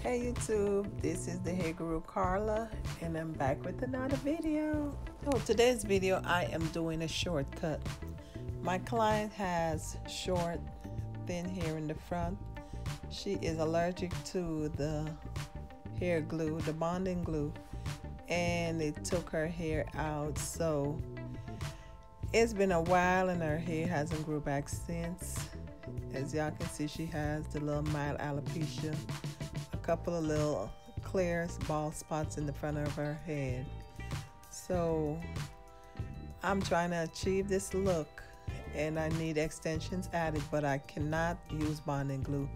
Hey YouTube, this is the hair guru Carla and I'm back with another video. So today's video I am doing a shortcut. My client has short thin hair in the front. She is allergic to the hair glue, the bonding glue, and it took her hair out. So it's been a while and her hair hasn't grew back since. As y'all can see, she has the little mild alopecia, a couple of little clear bald spots in the front of her head. So I'm trying to achieve this look and I need extensions added, but I cannot use bonding glue.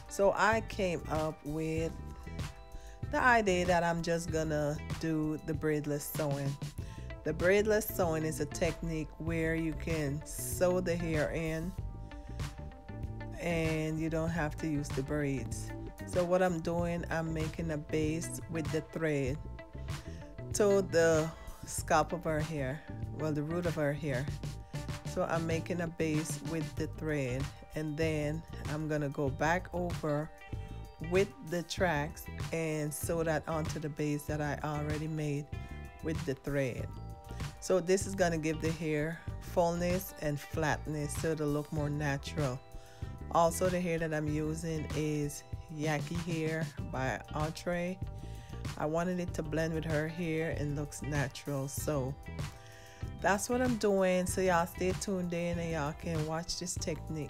So I came up with the idea that I'm just gonna do the braidless sewing. The braidless sewing is a technique where you can sew the hair in and you don't have to use the braids. So what I'm doing, I'm making a base with the thread to the scalp of her hair, well, the root of her hair. So I'm making a base with the thread, and then I'm gonna go back over with the tracks and sew that onto the base that I already made with the thread. So this is gonna give the hair fullness and flatness so it'll look more natural. Also, the hair that I'm using is Yaki hair by Entree. I wanted it to blend with her hair and looks natural, so that's what I'm doing. So y'all stay tuned in and y'all can watch this technique.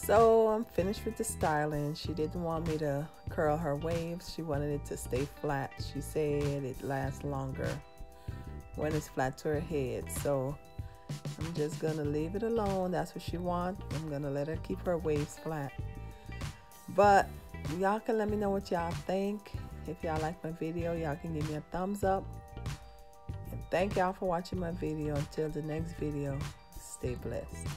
So I'm finished with the styling. She didn't want me to curl her waves. She wanted it to stay flat. She said it lasts longer when it's flat to her head. So I'm just gonna leave it alone. That's what she wants. I'm gonna let her keep her waves flat. But y'all can let me know what y'all think. If y'all like my video, y'all can give me a thumbs up. And thank y'all for watching my video. Until the next video, stay blessed.